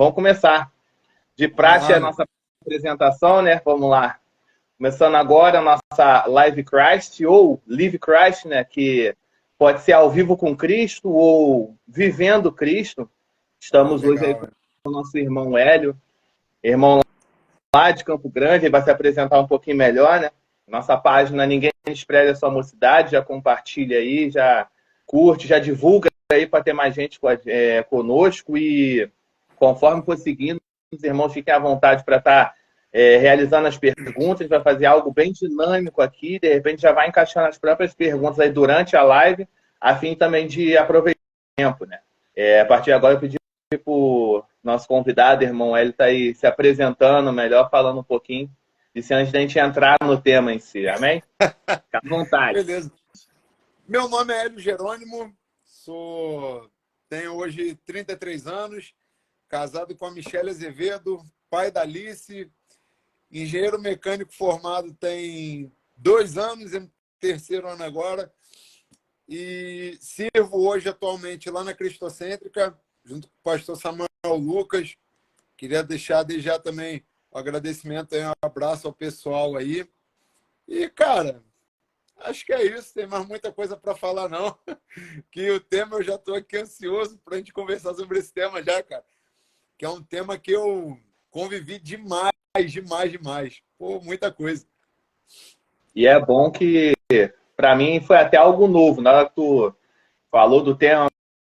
vamos começar. De praxe, a nossa apresentação, né? Vamos lá. Começando agora a nossa Live Christ, ou Live Christ, né? Que pode ser ao vivo com Cristo ou vivendo Cristo. Estamos hoje aí com o nosso irmão Hélio, irmão lá de Campo Grande, ele vai se apresentar um pouquinho melhor, né? Nossa página Ninguém Despreza a Sua Mocidade, já compartilha aí, já curte, já divulga aí para ter mais gente conosco e conforme for seguindo, os irmãos fiquem à vontade para estar realizando as perguntas, vai fazer algo bem dinâmico aqui, de repente já vai encaixando as próprias perguntas aí durante a live, a fim também de aproveitar o tempo, né? A partir de agora eu pedi para o nosso convidado, irmão Hélio, está aí se apresentando melhor, falando um pouquinho, isso antes da gente entrar no tema em si, amém? Fica à vontade. Beleza. Meu nome é Hélio Jerônimo, tenho hoje 33 anos, casado com a Michele Azevedo, pai da Alice, engenheiro mecânico formado tem 2 anos, em terceiro ano agora, e sirvo hoje atualmente lá na Cristocêntrica, junto com o pastor Samuel Lucas. Queria deixar desde já também um agradecimento e um abraço ao pessoal aí. E, cara, acho que é isso. Tem mais muita coisa para falar, não. Que o tema, eu já estou aqui ansioso para a gente conversar sobre esse tema já, cara. Que é um tema que eu convivi demais. Pô, muita coisa. E é bom que, para mim, foi até algo novo. Na hora que tu falou do tema,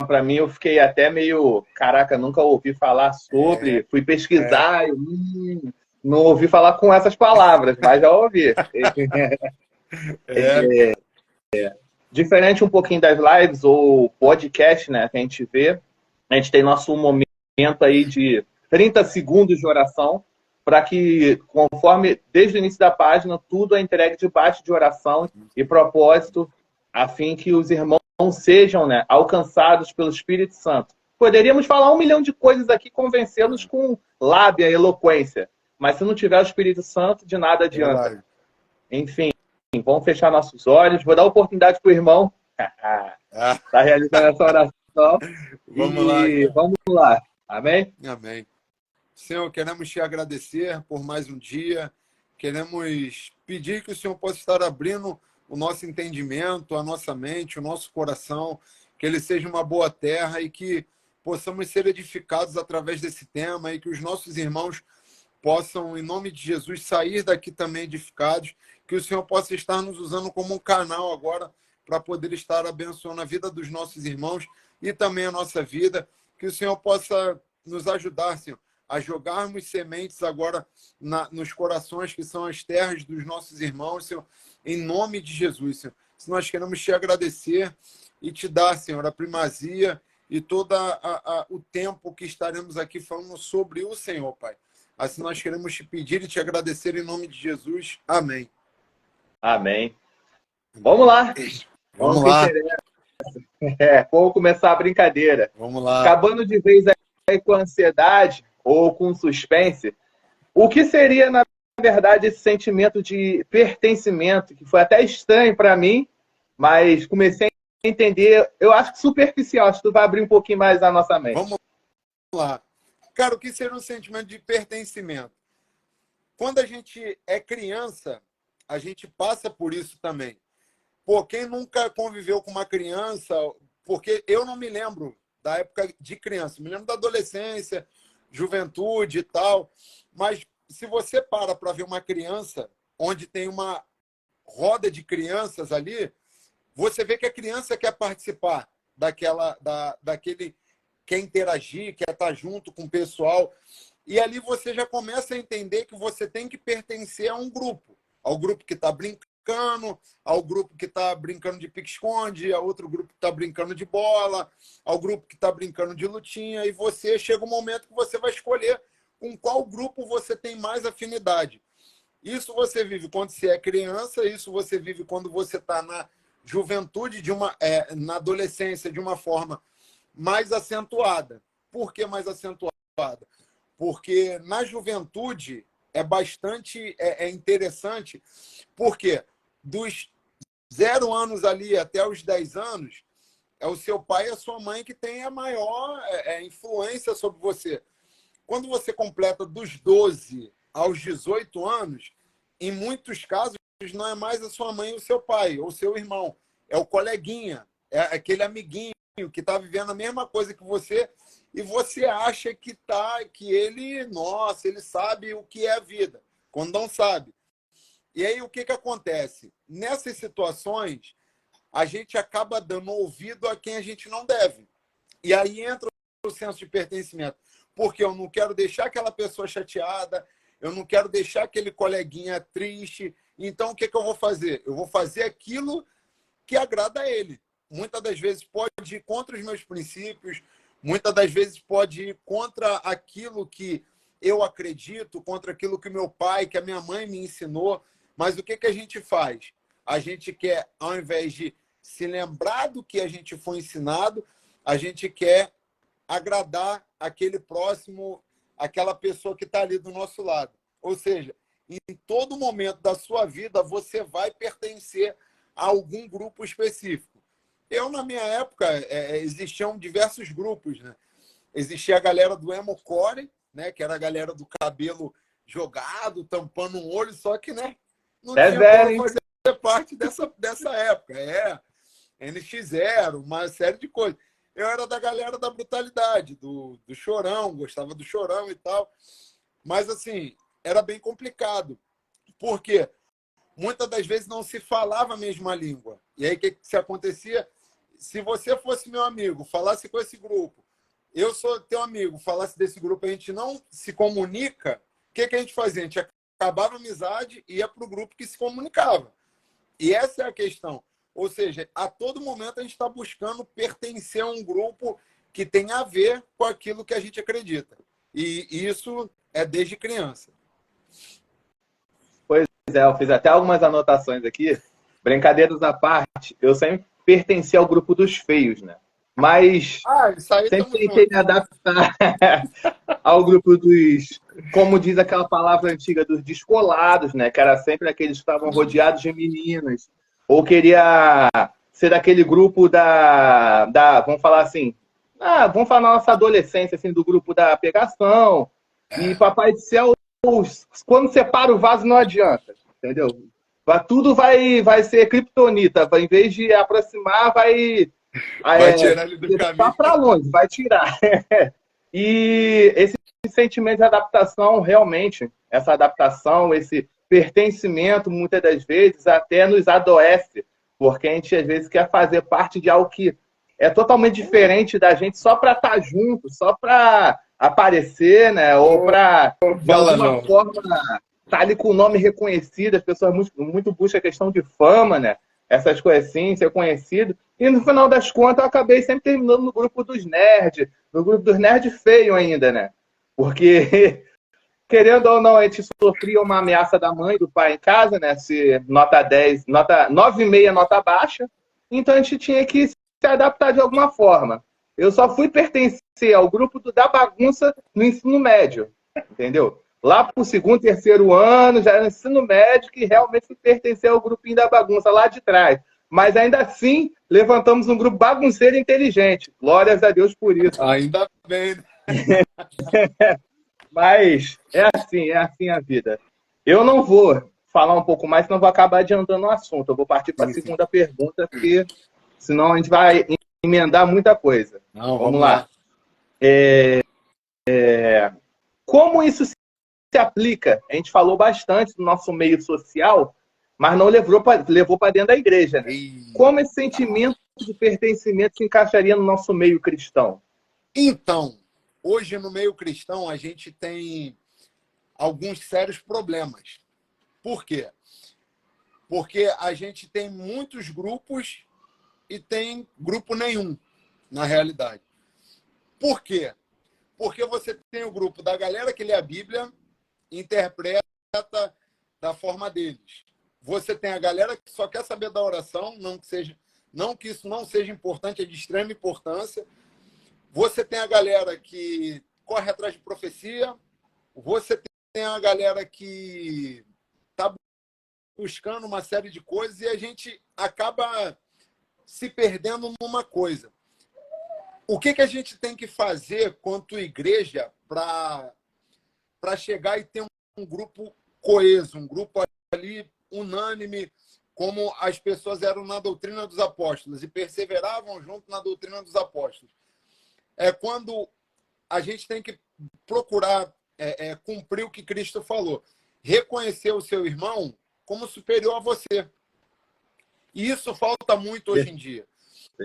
para mim, eu fiquei até meio... Caraca, nunca ouvi falar sobre. Fui pesquisar, não ouvi falar com essas palavras, mas já ouvi. Diferente um pouquinho das lives ou podcast, né, que a gente vê, a gente tem nosso momento aí de 30 segundos de oração, para que, conforme, desde o início da página, tudo é entregue debaixo de oração e propósito, a fim que os irmãos sejam, né, alcançados pelo Espírito Santo. Poderíamos falar 1 milhão de coisas aqui, convencê-los com lábia, eloquência, mas se não tiver o Espírito Santo, de nada adianta. Enfim, vamos fechar nossos olhos. Vou dar oportunidade para o irmão estar realizando essa oração. Vamos lá. Amém? Amém. Senhor, queremos te agradecer por mais um dia. Queremos pedir que o Senhor possa estar abrindo o nosso entendimento, a nossa mente, o nosso coração, que ele seja uma boa terra e que possamos ser edificados através desse tema e que os nossos irmãos possam, em nome de Jesus, sair daqui também edificados, que o Senhor possa estar nos usando como um canal agora para poder estar abençoando a vida dos nossos irmãos e também a nossa vida, que o Senhor possa nos ajudar, Senhor, a jogarmos sementes agora nos corações que são as terras dos nossos irmãos, Senhor, em nome de Jesus, Senhor. Se nós queremos te agradecer e te dar, Senhor, a primazia e todo o tempo que estaremos aqui falando sobre o Senhor, Pai. Assim nós queremos te pedir e te agradecer em nome de Jesus. Amém. Amém. Vamos lá. Vamos lá. Vamos começar a brincadeira. Vamos lá. Acabando de vez aí com ansiedade ou com suspense, o que seria, na verdade, esse sentimento de pertencimento, que foi até estranho para mim, mas comecei a entender, eu acho que superficial, acho que tu vai abrir um pouquinho mais a nossa mente. Vamos lá. Cara, o que seria um sentimento de pertencimento? Quando a gente é criança, a gente passa por isso também. Pô, quem nunca conviveu com uma criança, porque eu não me lembro da época de criança, me lembro da adolescência, juventude e tal, mas se você para ver uma criança, onde tem uma roda de crianças ali, você vê que a criança quer participar daquele, quer interagir, quer estar junto com o pessoal, e ali você já começa a entender que você tem que pertencer a um grupo, ao grupo que está brincando, ao grupo que está brincando de pique-esconde, ao outro grupo que está brincando de bola, ao grupo que está brincando de lutinha, e você chega um momento que você vai escolher com qual grupo você tem mais afinidade. Isso você vive quando você é criança, isso você vive quando você está na juventude, na adolescência, de uma forma mais acentuada. Por que mais acentuada? Porque na juventude é bastante interessante, porque dos 0 anos ali até os 10 anos, é o seu pai e a sua mãe que tem a maior influência sobre você. Quando você completa dos 12 aos 18 anos, em muitos casos, não é mais a sua mãe ou seu pai, ou seu irmão. É o coleguinha, é aquele amiguinho que está vivendo a mesma coisa que você e você acha que ele, nossa, ele sabe o que é a vida, quando não sabe. E aí, o que acontece? Nessas situações, a gente acaba dando ouvido a quem a gente não deve. E aí entra o senso de pertencimento. Porque eu não quero deixar aquela pessoa chateada, eu não quero deixar aquele coleguinha triste. Então, o que eu vou fazer? Eu vou fazer aquilo que agrada a ele. Muitas das vezes pode ir contra os meus princípios, muitas das vezes pode ir contra aquilo que eu acredito, contra aquilo que meu pai, que a minha mãe me ensinou. Mas o que a gente faz? A gente quer, ao invés de se lembrar do que a gente foi ensinado, a gente quer agradar aquele próximo, aquela pessoa que está ali do nosso lado. Ou seja, em todo momento da sua vida, você vai pertencer a algum grupo específico. Eu, na minha época, existiam diversos grupos, né? Existia a galera do emo-core, né? Que era a galera do cabelo jogado, tampando um olho, só que, né? Não tinha como fazer parte dessa época. NX0, uma série de coisas. Eu era da galera da brutalidade, do chorão, gostava do chorão e tal. Mas, assim, era bem complicado. Por quê? Muitas das vezes não se falava a mesma língua. E aí, o que acontecia? Se você fosse meu amigo, falasse com esse grupo, eu sou teu amigo, falasse desse grupo, a gente não se comunica, o que a gente fazia? A gente acabava a amizade e ia para o grupo que se comunicava. E essa é a questão. Ou seja, a todo momento a gente está buscando pertencer a um grupo que tem a ver com aquilo que a gente acredita. E isso é desde criança. Pois é, eu fiz até algumas anotações aqui. Brincadeiras à parte, eu sempre pertenci ao grupo dos feios, né? Mas sempre tentei me adaptar ao grupo dos, como diz aquela palavra antiga, dos descolados, né? Que era sempre aqueles que estavam rodeados de meninas. Ou queria ser daquele grupo vamos falar assim, vamos falar na nossa adolescência, assim, do grupo da pegação. E Papai do Céu, quando separa o vaso não adianta, entendeu? Tudo vai ser criptonita. Em vez de aproximar, vai tirar ele do caminho. Para longe, vai tirar. E esse sentimento de adaptação, realmente, essa adaptação, esse pertencimento, muitas das vezes, até nos adoece, porque a gente, às vezes, quer fazer parte de algo que é totalmente diferente da gente só para estar junto, só para aparecer, né? Ou para, de alguma forma, estar ali com o nome reconhecido. As pessoas muito buscam a questão de fama, né? Essas coisas assim, ser conhecido. E no final das contas, eu acabei sempre terminando no grupo dos nerds, no grupo dos nerds feio ainda, né? Porque, querendo ou não, a gente sofria uma ameaça da mãe e do pai em casa, né? Se nota 10, nota 9,5, nota baixa. Então a gente tinha que se adaptar de alguma forma. Eu só fui pertencer ao grupo da bagunça no ensino médio, entendeu? Lá para o segundo, terceiro ano, já era ensino médio, que realmente pertenceu ao grupinho da bagunça lá de trás. Mas ainda assim, levantamos um grupo bagunceiro e inteligente. Glórias a Deus por isso. Ainda bem. Mas é assim a vida. Eu não vou falar um pouco mais, senão vou acabar adiantando o assunto. Eu vou partir para a segunda pergunta, porque senão a gente vai emendar muita coisa. Não, vamos lá. Como isso se aplica? A gente falou bastante do nosso meio social, mas não levou para dentro da igreja. Né? Como esse sentimento de pertencimento se encaixaria no nosso meio cristão? Então, hoje no meio cristão a gente tem alguns sérios problemas. Por quê? Porque a gente tem muitos grupos e tem grupo nenhum, na realidade. Por quê? Porque você tem o grupo da galera que lê a Bíblia, interpreta da forma deles. Você tem a galera que só quer saber da oração, não que isso não seja importante, é de extrema importância. Você tem a galera que corre atrás de profecia, você tem a galera que está buscando uma série de coisas e a gente acaba se perdendo numa coisa. O que a gente tem que fazer quanto igreja chegar e ter um grupo coeso, um grupo ali unânime, como as pessoas eram na doutrina dos apóstolos e perseveravam junto na doutrina dos apóstolos. É quando a gente tem que procurar cumprir o que Cristo falou. Reconhecer o seu irmão como superior a você. E isso falta muito hoje em dia.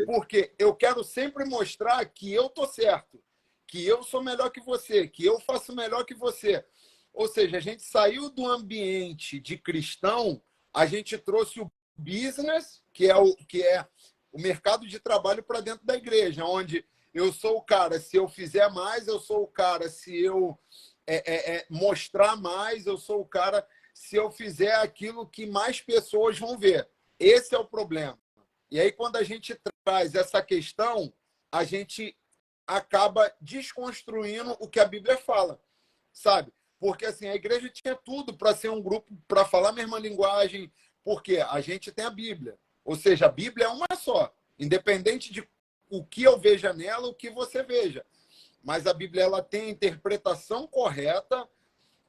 Porque eu quero sempre mostrar que eu estou certo, que eu sou melhor que você, que eu faço melhor que você. Ou seja, a gente saiu do ambiente de cristão, a gente trouxe o business, que é o mercado de trabalho, para dentro da igreja, onde eu sou o cara, se eu fizer mais, eu sou o cara, se eu mostrar mais, eu sou o cara, se eu fizer aquilo que mais pessoas vão ver. Esse é o problema. E aí, quando a gente traz essa questão, a gente acaba desconstruindo o que a Bíblia fala, sabe? Porque assim, a igreja tinha tudo para ser um grupo, para falar a mesma linguagem, porque a gente tem a Bíblia. Ou seja, a Bíblia é uma só, independente de o que eu veja nela, o que você veja. Mas a Bíblia ela tem a interpretação correta,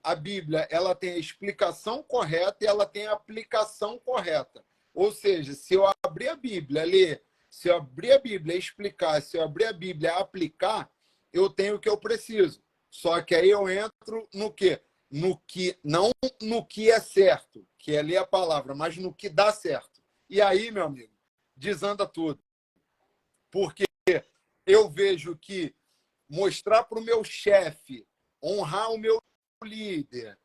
a Bíblia ela tem a explicação correta e ela tem a aplicação correta. Ou seja, se eu abrir a Bíblia, ler, se eu abrir a Bíblia, explicar, se eu abrir a Bíblia, aplicar, eu tenho o que eu preciso. Só que aí eu entro no quê? Não no que é certo, que é ler a palavra, mas no que dá certo. E aí, meu amigo, desanda tudo. Porque eu vejo que mostrar para o meu chefe, honrar o meu líder,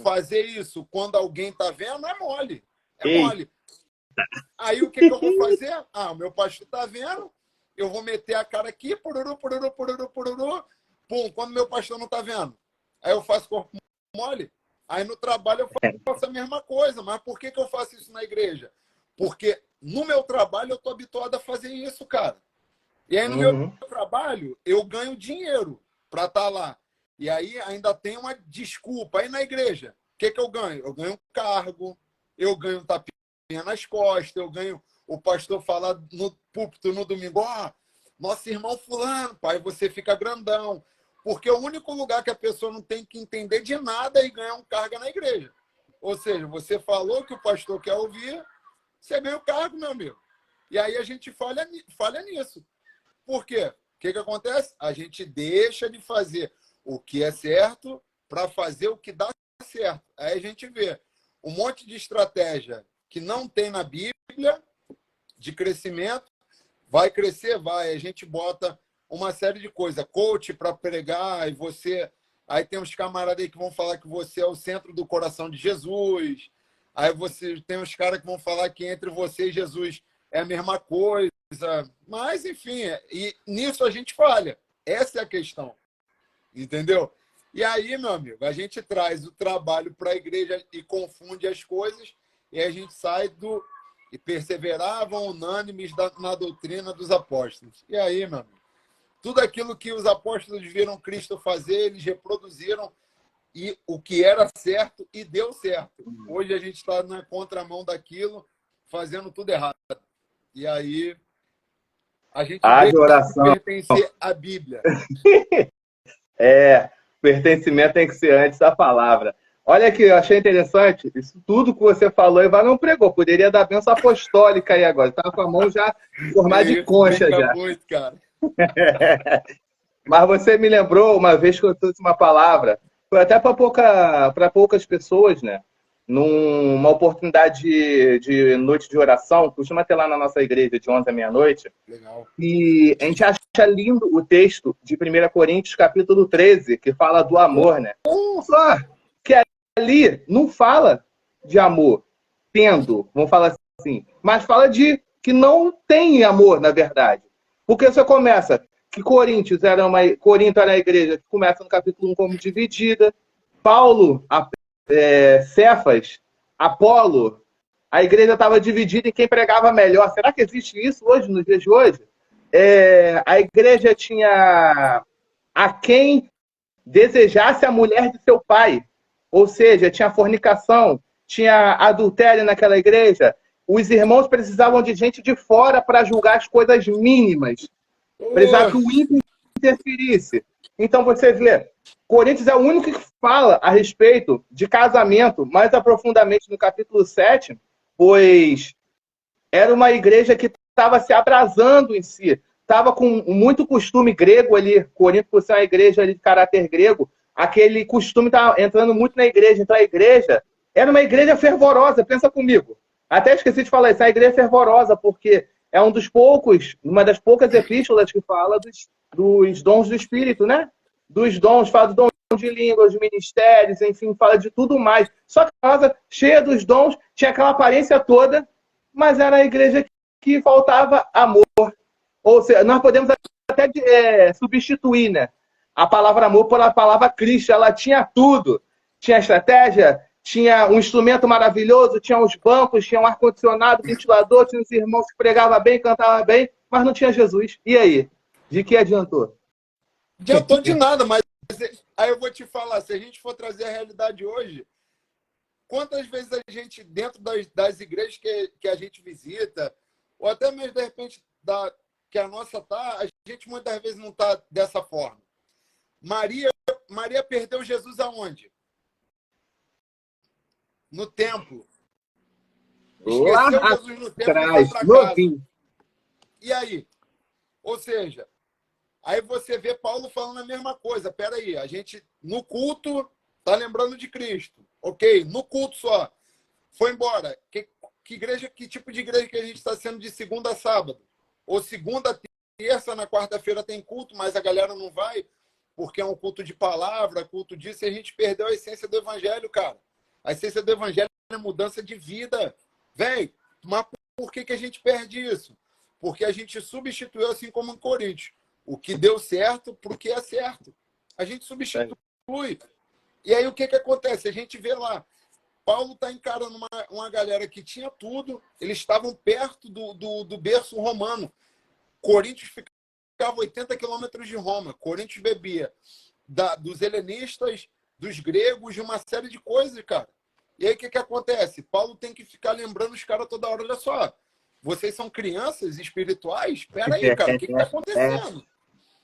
fazer isso quando alguém está vendo, é mole. É mole. Aí o que eu vou fazer? O meu pastor está vendo, eu vou meter a cara aqui, pururu, pururu, pururu, pururu, pum, quando meu pastor não está vendo. Aí eu faço corpo mole. Aí no trabalho eu faço a mesma coisa. Mas por que eu faço isso na igreja? Porque no meu trabalho eu estou habituado a fazer isso, cara. E aí no meu trabalho eu ganho dinheiro para estar lá. E aí ainda tem uma desculpa. Aí na igreja, o que eu ganho? Eu ganho um cargo, eu ganho um tapinha nas costas, eu ganho o pastor falar no púlpito no domingo, nosso irmão fulano, pai, você fica grandão. Porque o único lugar que a pessoa não tem que entender de nada é ganhar um cargo na igreja. Ou seja, você falou que o pastor quer ouvir, você ganha o cargo, meu amigo. E aí a gente falha nisso. Por quê? O que acontece? A gente deixa de fazer o que é certo para fazer o que dá certo. Aí a gente vê um monte de estratégia que não tem na Bíblia de crescimento. Vai crescer? Vai. A gente bota uma série de coisas. Coach para pregar, e você... Aí tem uns camaradas aí que vão falar que você é o centro do coração de Jesus. Aí você tem uns caras que vão falar que entre você e Jesus é a mesma coisa. Mas, enfim, e nisso a gente falha. Essa é a questão. Entendeu? E aí, meu amigo, a gente traz o trabalho para a igreja e confunde as coisas, e a gente sai do... E perseveravam unânimes na doutrina dos apóstolos. E aí, meu amigo, tudo aquilo que os apóstolos viram Cristo fazer, eles reproduziram, e o que era certo e deu certo. Hoje a gente está na contramão daquilo, fazendo tudo errado. E aí a gente deixa de pertencer à Bíblia. Pertencimento tem que ser antes da palavra. Olha aqui, eu achei interessante, isso tudo que você falou, Ivan não pregou, poderia dar bênção apostólica aí agora, estava com a mão já formada de concha já. Muito, cara. Mas você me lembrou uma vez que eu trouxe uma palavra, foi até para poucas pessoas, né? Numa oportunidade de noite de oração, costuma ter lá na nossa igreja de 11 à meia-noite. Legal. E a gente acha lindo o texto de 1 Coríntios, capítulo 13, que fala do amor, né? Só que ali não fala de amor, vamos falar assim, mas fala de que não tem amor, na verdade. Porque você começa que Corinto era a igreja que começa no capítulo 1 como dividida, Paulo, Cefas, Apolo, a igreja estava dividida em quem pregava melhor. Será que existe isso hoje, nos dias de hoje? A igreja tinha a quem desejasse a mulher de seu pai. Ou seja, tinha fornicação, tinha adultério naquela igreja. Os irmãos precisavam de gente de fora para julgar as coisas mínimas. Precisava que o ímpio interferisse. Então você vê, Coríntios é o único que fala a respeito de casamento mais aprofundadamente no capítulo 7, pois era uma igreja que estava se abrasando em si, estava com muito costume grego ali, Corinto, por ser uma igreja ali de caráter grego, aquele costume estava entrando muito na igreja. Então a igreja era uma igreja fervorosa, pensa comigo. Até esqueci de falar isso, a igreja é fervorosa, porque é uma das poucas epístolas que fala dos dons do Espírito, né? Dos dons, fala do dom de línguas, de ministérios, enfim, fala de tudo mais. Só que a casa, cheia dos dons, tinha aquela aparência toda, mas era a igreja que faltava amor. Ou seja, nós podemos até substituir, né, a palavra amor por a palavra Cristo. Ela tinha tudo. Tinha estratégia, tinha um instrumento maravilhoso, tinha os bancos, tinha um ar-condicionado, ventilador, tinha os irmãos que pregavam bem, cantavam bem, mas não tinha Jesus. E aí? De que adiantou? Adiantou de nada, mas aí eu vou te falar, se a gente for trazer a realidade hoje, quantas vezes a gente, dentro das igrejas que a gente visita, ou até mesmo, de repente, que a nossa está, a gente muitas vezes não está dessa forma. Maria perdeu Jesus aonde? No templo. Esqueceu Lá Jesus no templo e foi atrás, para casa. novinho. E aí? Ou seja, aí você vê Paulo falando a mesma coisa. Peraí, a gente, no culto, tá lembrando de Cristo. Ok, no culto só. Foi embora. Que igreja, que tipo de igreja que a gente está sendo de segunda a sábado? Ou segunda, terça, na quarta-feira tem culto, mas a galera não vai porque é um culto de palavra, culto disso, e a gente perdeu a essência do evangelho, cara. A essência do evangelho é mudança de vida. Véi, mas por que a gente perde isso? Porque a gente substituiu, assim como em Coríntios, o que deu certo para o que é certo. A gente substitui. E aí o que acontece? A gente vê lá, Paulo está encarando uma galera que tinha tudo, eles estavam perto do berço romano. Coríntios ficava 80 quilômetros de Roma. Coríntios bebia dos helenistas, dos gregos, de uma série de coisas, cara. E aí o que acontece? Paulo tem que ficar lembrando os caras toda hora, olha só, vocês são crianças espirituais? Espera aí, cara, o que está acontecendo?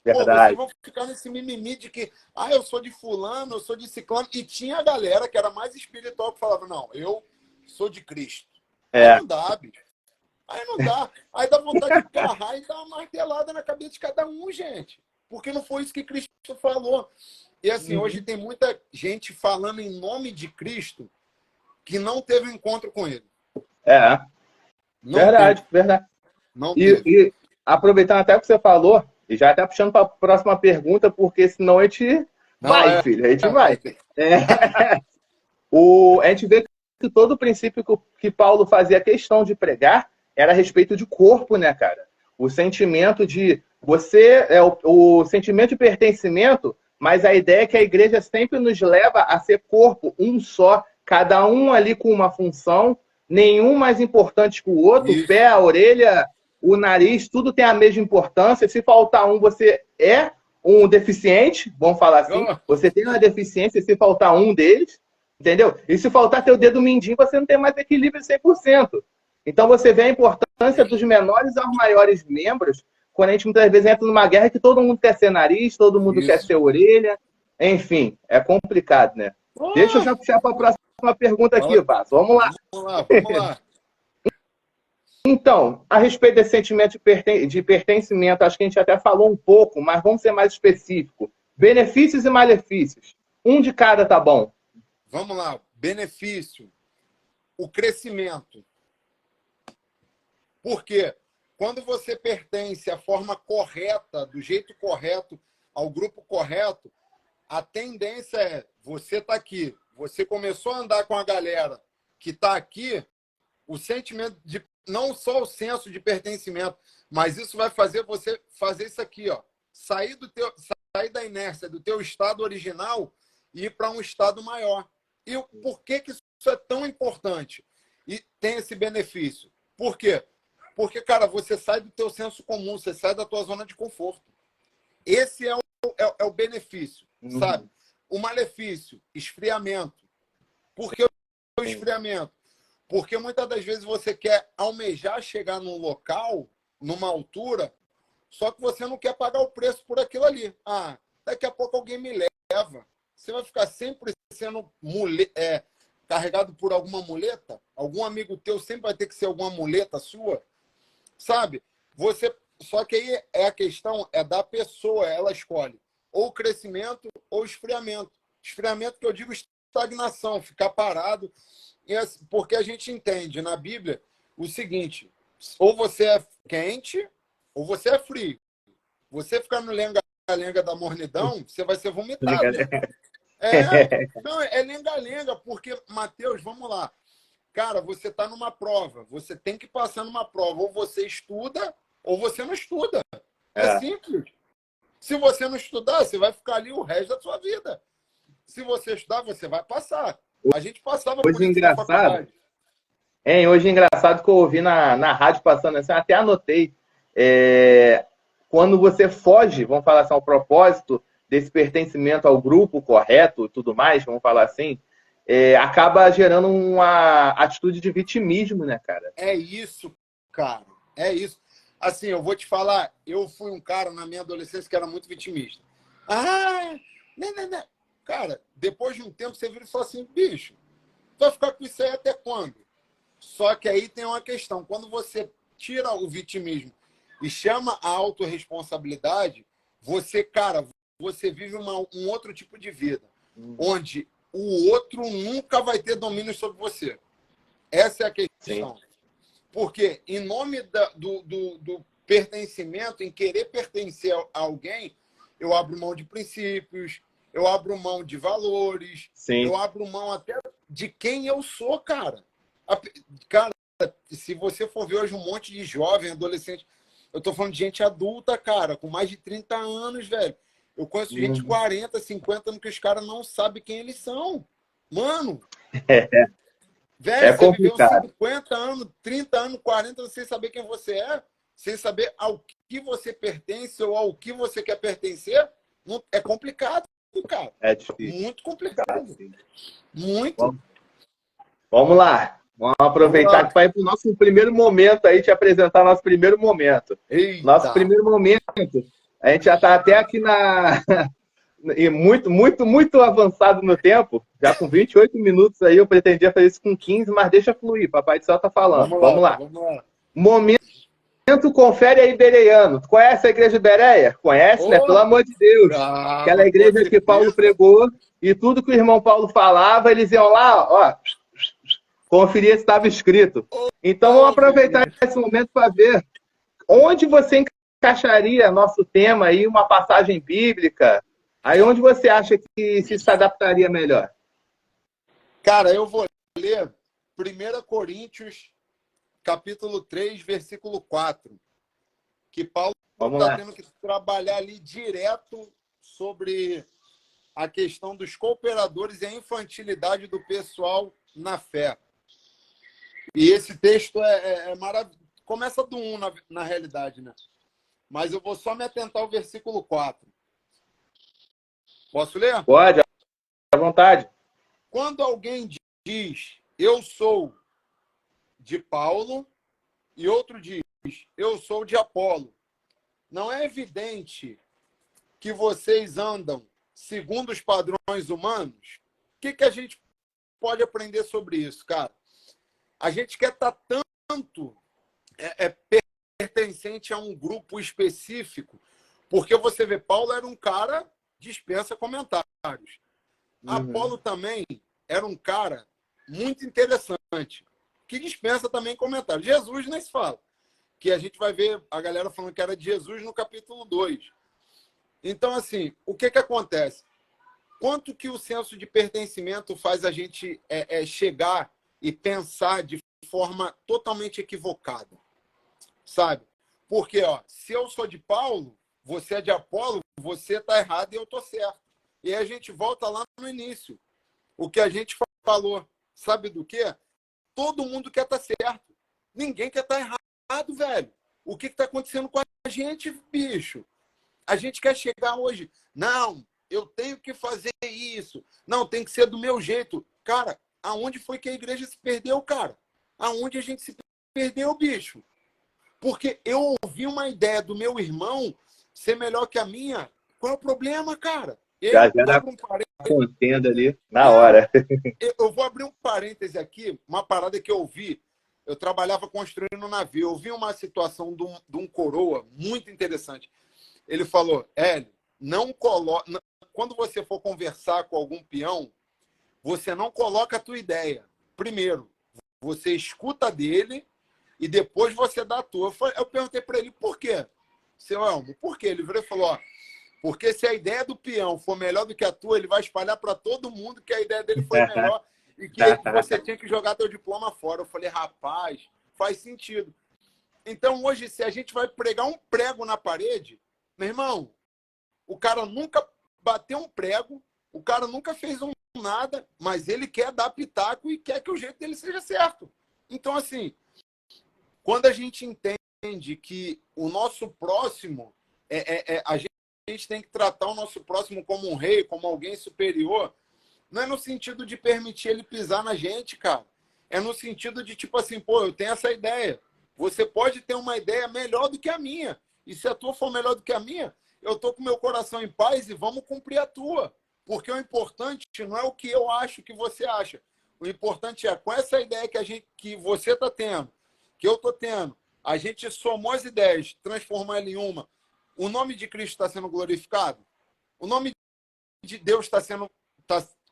Pô, vocês vão ficar nesse mimimi de que, eu sou de fulano, eu sou de ciclano. E tinha a galera que era mais espiritual que falava, não, eu sou de Cristo. Aí não dá, bicho. Aí não dá. Aí dá vontade de agarrar e dar uma martelada na cabeça de cada um, gente. Porque não foi isso que Cristo falou. E assim, hoje tem muita gente falando em nome de Cristo que não teve um encontro com ele. Verdade. Não teve. E aproveitando até o que você falou, e já até puxando para a próxima pergunta, porque senão a gente vai, filho. A gente vai. A gente vê que todo o princípio que Paulo fazia questão de pregar era a respeito de corpo, né, cara? O sentimento de o sentimento de pertencimento, mas a ideia é que a igreja sempre nos leva a ser corpo, um só, cada um ali com uma função, nenhum mais importante que o outro, o pé, a orelha, o nariz, tudo tem a mesma importância. Se faltar um, você é um deficiente, vamos falar assim. Você tem uma deficiência se faltar um deles, entendeu? E se faltar teu dedo mindinho, você não tem mais equilíbrio 100%. Então você vê a importância dos menores aos maiores membros, quando a gente muitas vezes entra numa guerra que todo mundo quer ser nariz, todo mundo quer ser orelha. Enfim, é complicado, né? Deixa eu já puxar para a próxima pergunta aqui, Vaso. Vamos lá. Então, a respeito desse sentimento de pertencimento, acho que a gente até falou um pouco, mas vamos ser mais específico. Benefícios e malefícios. Um de cada tá bom. Vamos lá. Benefício. O crescimento. Por quê? Quando você pertence à forma correta, do jeito correto, ao grupo correto, a tendência é, você está aqui, você começou a andar com a galera que está aqui, o sentimento de, não só o senso de pertencimento, mas isso vai fazer você fazer isso aqui, ó, sair da inércia do teu estado original e ir para um estado maior. E por que isso é tão importante? E tem esse benefício. Por quê? Porque, cara, você sai do teu senso comum, você sai da tua zona de conforto. Esse é o benefício, sabe? O malefício, esfriamento. Por que o esfriamento? Porque muitas das vezes você quer almejar chegar num local, numa altura, só que você não quer pagar o preço por aquilo ali. daqui a pouco alguém me leva. Você vai ficar sempre sendo carregado por alguma muleta? Algum amigo teu sempre vai ter que ser alguma muleta sua? Sabe? Só que aí a questão é da pessoa, ela escolhe ou crescimento ou esfriamento. Esfriamento que eu digo estagnação, ficar parado. Porque a gente entende na Bíblia o seguinte, ou você é quente ou você é frio. Você ficar no lenga-lenga da mornidão, você vai ser vomitado. Não, é lenga-lenga, porque, Mateus, vamos lá. Cara, você está numa prova, você tem que passar numa prova. Ou você estuda, ou você não estuda. É simples. Se você não estudar, você vai ficar ali o resto da sua vida. Se você estudar, você vai passar. A gente passava por isso na faculdade. Hoje é engraçado que eu ouvi na rádio passando assim, até anotei. Quando você foge, vamos falar assim, ao propósito desse pertencimento ao grupo correto e tudo mais, vamos falar assim, acaba gerando uma atitude de vitimismo, né, cara? É isso, cara. É isso. Assim, eu vou te falar, eu fui um cara na minha adolescência que era muito vitimista. Não. Cara, depois de um tempo você vira e fala assim, bicho, tu vai ficar com isso aí até quando? Só que aí tem uma questão. Quando você tira o vitimismo e chama a autorresponsabilidade, você vive um outro tipo de vida, onde o outro nunca vai ter domínio sobre você. Essa é a questão. Sim. Porque, em nome do pertencimento, em querer pertencer a alguém, eu abro mão de princípios, eu abro mão de valores, Sim. eu abro mão até de quem eu sou, cara. Cara, se você for ver hoje um monte de jovem, adolescente, eu tô falando de gente adulta, cara, com mais de 30 anos, velho. Eu conheço gente de 40, 50 anos que os caras não sabem quem eles são. Mano, velho, você complicado. viveu 50 anos, 30 anos, 40 sem saber quem você é, sem saber ao que você pertence ou ao que você quer pertencer, é complicado, cara. É difícil. Muito complicado. Muito. Vamos lá. Vamos aproveitar que vai para o nosso primeiro momento aí, te apresentar nosso primeiro momento. Eita. Nosso primeiro momento, a gente já está até aqui e muito avançado no tempo, já com 28 minutos aí, eu pretendia fazer isso com 15, mas deixa fluir, Papai do Céu está falando. Vamos lá. Momento Confere aí, Bereiano. Tu conhece a igreja de Bereia? Conhece, né? Pelo amor de Deus. Aquela igreja que Paulo pregou e tudo que o irmão Paulo falava, eles iam lá, ó, conferir se estava escrito. Então, vamos aproveitar esse momento para ver onde você encaixaria nosso tema aí, uma passagem bíblica. Aí, onde você acha que se adaptaria melhor? Cara, eu vou ler 1 Coríntios, capítulo 3, versículo 4. Que Paulo está tendo que trabalhar ali direto sobre a questão dos cooperadores e a infantilidade do pessoal na fé. E esse texto é maravilhoso. Começa do 1, na realidade, né? Mas eu vou só me atentar ao versículo 4. Posso ler? Pode, à vontade. Quando alguém diz, eu sou de Paulo, e outro diz, eu sou de Apolo, não é evidente que vocês andam segundo os padrões humanos? O que a gente pode aprender sobre isso, cara? A gente quer estar tanto pertencente a um grupo específico, porque você vê, Paulo era um cara dispensa comentários. Apolo também era um cara muito interessante, que dispensa também comentários. Jesus nem se fala, que a gente vai ver a galera falando que era de Jesus no capítulo 2. Então, assim, o que acontece? Quanto que o senso de pertencimento faz a gente chegar e pensar de forma totalmente equivocada, sabe? Porque, ó, se eu sou de Paulo, você é de Apolo, você está errado e eu estou certo. E aí a gente volta lá no início. O que a gente falou, sabe do quê? Todo mundo quer estar certo. Ninguém quer estar errado, velho. O que está acontecendo com a gente, bicho? A gente quer chegar hoje. Não, eu tenho que fazer isso. Não, tem que ser do meu jeito. Cara, aonde foi que a igreja se perdeu, cara? Aonde a gente se perdeu, bicho? Porque eu ouvi uma ideia do meu irmão ser melhor que a minha. Qual é o problema, cara? E aí Já eu gera abro um parêntese. contenda ali, na hora. Eu vou abrir um parêntese aqui, uma parada que eu vi. Eu trabalhava construindo um navio. Eu vi uma situação de um coroa muito interessante. Ele falou, Hélio, quando você for conversar com algum peão, você não coloca a tua ideia. Primeiro, você escuta dele e depois você dá a tua. Eu perguntei para ele, por quê? Seu Elmo, por quê? Ele virou e falou, ó, porque se a ideia do peão for melhor do que a tua, ele vai espalhar para todo mundo que a ideia dele foi melhor e que você tinha que jogar teu diploma fora. Eu falei, rapaz, faz sentido. Então, hoje, se a gente vai pregar um prego na parede, meu irmão, o cara nunca bateu um prego, o cara nunca fez nada, mas ele quer dar pitaco e quer que o jeito dele seja certo. Então, assim, quando a gente entende que o nosso próximo, a gente tem que tratar o nosso próximo como um rei, como alguém superior, não é no sentido de permitir ele pisar na gente, cara. É no sentido de, tipo assim, pô, eu tenho essa ideia. Você pode ter uma ideia melhor do que a minha. E se a tua for melhor do que a minha, eu tô com meu coração em paz e vamos cumprir a tua. Porque o importante não é o que eu acho que você acha. O importante é, com essa ideia que você está tendo, que eu estou tendo, a gente somou as ideias, transformar ela em uma. O nome de Cristo está sendo glorificado? O nome de Deus está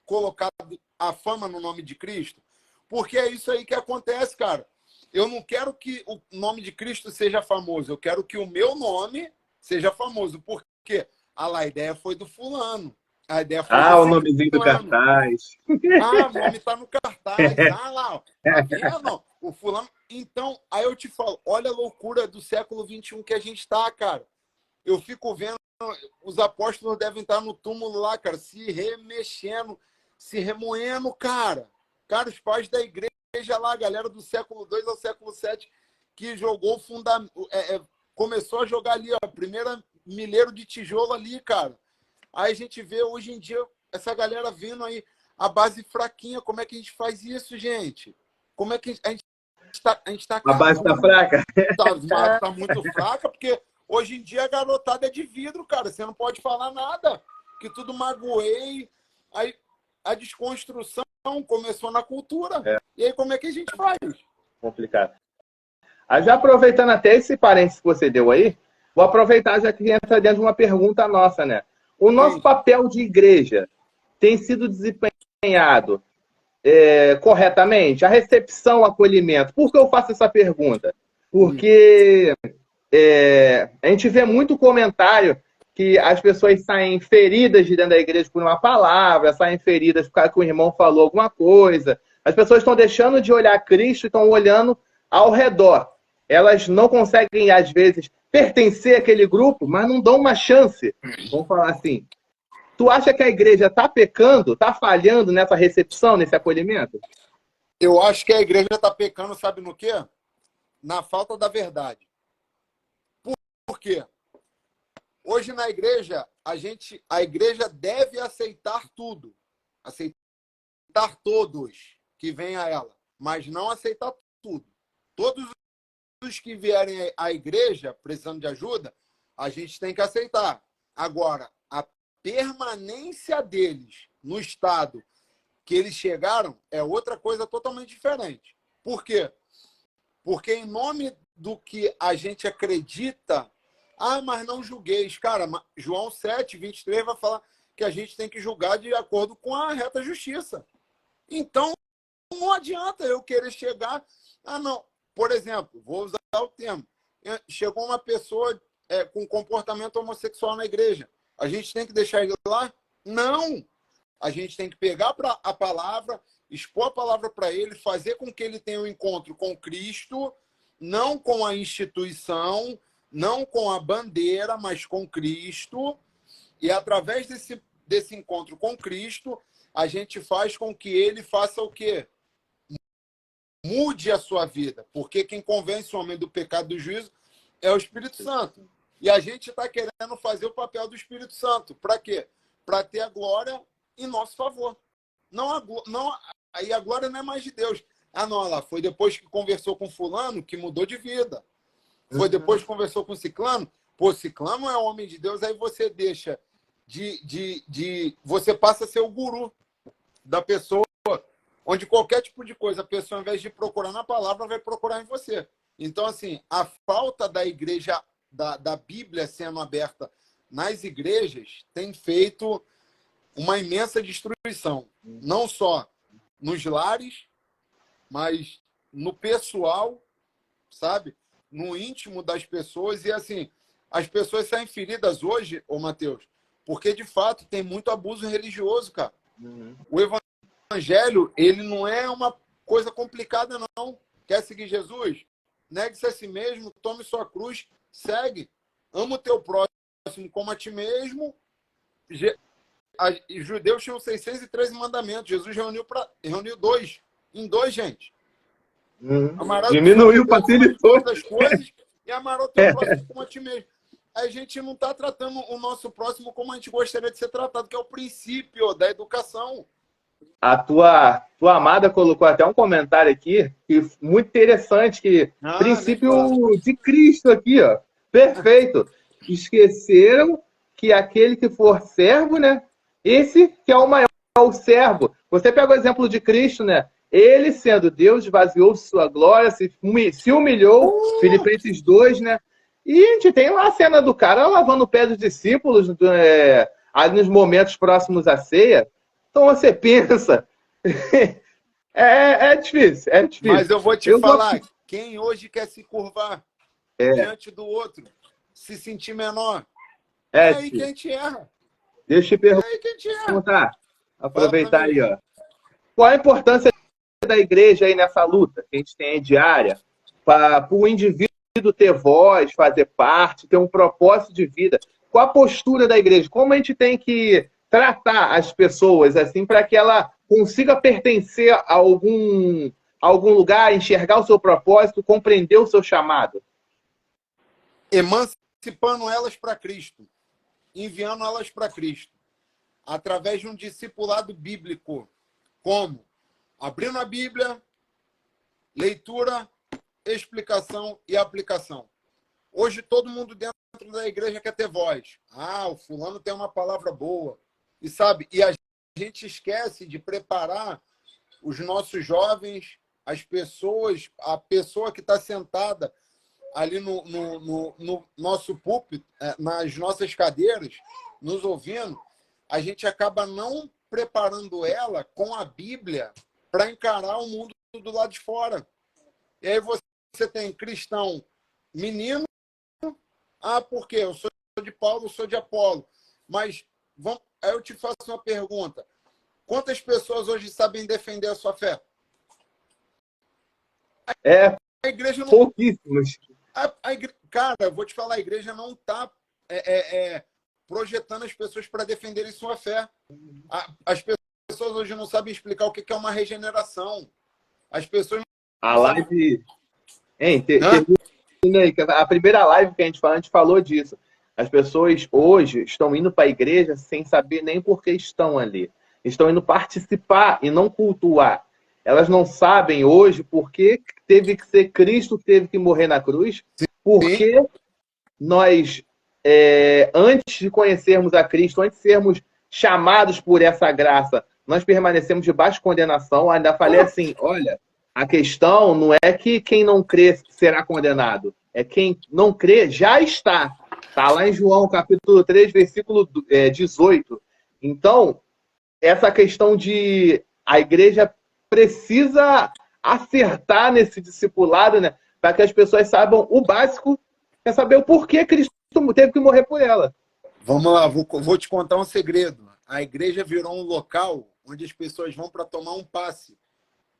colocado a fama no nome de Cristo? Porque é isso aí que acontece, cara. Eu não quero que o nome de Cristo seja famoso. Eu quero que o meu nome seja famoso. Por quê? A ideia foi do fulano. A ideia foi o nomezinho do cartaz. o nome está no cartaz. Lá, ó. Tá vendo? O fulano. Então, aí eu te falo, olha a loucura do século XXI que a gente está, cara. Eu fico vendo, os apóstolos devem estar no túmulo lá, cara, se remexendo, se remoendo, cara. Cara, os pais da igreja lá, a galera do século II ao século VII, que jogou começou a jogar ali, ó, a primeira milheiro de tijolo ali, cara. Aí a gente vê hoje em dia essa galera vindo aí, a base fraquinha. Como é que a gente faz isso, gente? Como é que a gente está A base tá fraca? Tá muito fraca, porque hoje em dia a garotada é de vidro, cara. Você não pode falar nada, que tudo magoei. Aí a desconstrução começou na cultura. E aí como é que a gente faz? Complicado. Já aproveitando até esse parênteses que você deu aí, vou aproveitar já que entra dentro de uma pergunta nossa, né? O nosso papel de igreja tem sido desempenhado corretamente? A recepção, o acolhimento. Por que eu faço essa pergunta? Porque a gente vê muito comentário que as pessoas saem feridas de dentro da igreja por uma palavra, saem feridas por causa que o irmão falou alguma coisa. As pessoas estão deixando de olhar Cristo e estão olhando ao redor. Elas não conseguem, às vezes, pertencer àquele grupo, mas não dão uma chance. Vamos falar assim. Tu acha que a igreja está pecando, está falhando nessa recepção, nesse acolhimento? Eu acho que a igreja está pecando, sabe no quê? Na falta da verdade. Por quê? Hoje na igreja, a igreja deve aceitar tudo. Aceitar todos que vêm a ela, mas não aceitar tudo. Todos os que vierem à igreja precisando de ajuda, a gente tem que aceitar. Agora, a permanência deles no estado que eles chegaram é outra coisa totalmente diferente. Por quê? Porque em nome do que a gente acredita, mas não julgueis. Cara, João 7, 23 vai falar que a gente tem que julgar de acordo com a reta justiça. Então, não adianta eu querer chegar... não. Por exemplo, vou usar o termo. Chegou uma pessoa com comportamento homossexual na igreja. A gente tem que deixar ele lá? Não! A gente tem que pegar a palavra, expor a palavra para ele, fazer com que ele tenha um encontro com Cristo, não com a instituição, não com a bandeira, mas com Cristo. E através desse encontro com Cristo, a gente faz com que ele faça o quê? Mude a sua vida. Porque quem convence o homem do pecado e do juízo é o Espírito Santo. E a gente está querendo fazer o papel do Espírito Santo. Para quê? Para ter a glória em nosso favor. Aí a glória não é mais de Deus. Não, lá foi depois que conversou com fulano que mudou de vida. Foi depois que conversou com ciclano. Pô, ciclano é homem de Deus, aí você deixa você passa a ser o guru da pessoa, onde qualquer tipo de coisa, a pessoa, ao invés de procurar na palavra, vai procurar em você. Então, assim, a falta da igreja, da Bíblia sendo aberta nas igrejas, tem feito uma imensa destruição. Não só nos lares, mas no pessoal, sabe? No íntimo das pessoas. E, assim, as pessoas saem feridas hoje, ô Matheus, porque, de fato, tem muito abuso religioso, cara. O evangelho, ele não é uma coisa complicada, não. Quer seguir Jesus? Negue-se a si mesmo, tome sua cruz, segue. Ama o teu próximo como a ti mesmo. Os judeus tinham 613 mandamentos. Jesus reuniu dois. Em dois, gente. Diminuiu, facilitou. Das coisas e amar o teu próximo como a ti mesmo. A gente não está tratando o nosso próximo como a gente gostaria de ser tratado, que é o princípio da educação. A tua amada colocou até um comentário aqui, que muito interessante, que princípio de Cristo aqui, ó. Perfeito. Esqueceram que aquele que for servo, né? Esse que é o maior, o servo. Você pega o exemplo de Cristo, né? Ele, sendo Deus, esvaziou sua glória, se humilhou, Filipenses 2, né? E a gente tem lá a cena do cara lavando o pé dos discípulos ali nos momentos próximos à ceia. Então você pensa, é difícil, é difícil. Mas eu vou te falar, quem hoje quer se curvar diante do outro, se sentir menor, é aí que a gente erra. Deixa eu te perguntar, aproveitar aí, ó. Qual a importância da igreja aí nessa luta que a gente tem aí diária para o indivíduo ter voz, fazer parte, ter um propósito de vida? Qual a postura da igreja? Como a gente tem que tratar as pessoas assim para que ela consiga pertencer a algum lugar, enxergar o seu propósito, compreender o seu chamado? Emancipando elas para Cristo, enviando elas para Cristo, através de um discipulado bíblico, como abrindo a Bíblia, leitura, explicação e aplicação. Hoje todo mundo dentro da igreja quer ter voz. O fulano tem uma palavra boa. E sabe, e a gente esquece de preparar os nossos jovens, as pessoas, a pessoa que está sentada ali no nosso púlpito, nas nossas cadeiras, nos ouvindo, a gente acaba não preparando ela com a Bíblia para encarar o mundo do lado de fora. E aí você tem cristão menino, por quê? Eu sou de Paulo, eu sou de Apolo. Mas aí eu te faço uma pergunta. Quantas pessoas hoje sabem defender a sua fé? A igreja não... Pouquíssimas. Cara, eu vou te falar, a igreja não está projetando as pessoas para defenderem sua fé. As pessoas hoje não sabem explicar o que é uma regeneração. As pessoas não A live... A primeira live que a gente falou disso. As pessoas hoje estão indo para a igreja sem saber nem por que estão ali. Estão indo participar e não cultuar. Elas não sabem hoje por que teve que ser Cristo que teve que morrer na cruz. Porque nós, antes de conhecermos a Cristo, antes de sermos chamados por essa graça, nós permanecemos debaixo de condenação. Ainda falei assim, olha, a questão não é que quem não crê será condenado. É quem não crê já está. Está lá em João, capítulo 3, versículo 18. Então, essa questão de a igreja precisa acertar nesse discipulado, né? Para que as pessoas saibam o básico, é saber o porquê Cristo teve que morrer por ela. Vamos lá, vou te contar um segredo. A igreja virou um local onde as pessoas vão para tomar um passe,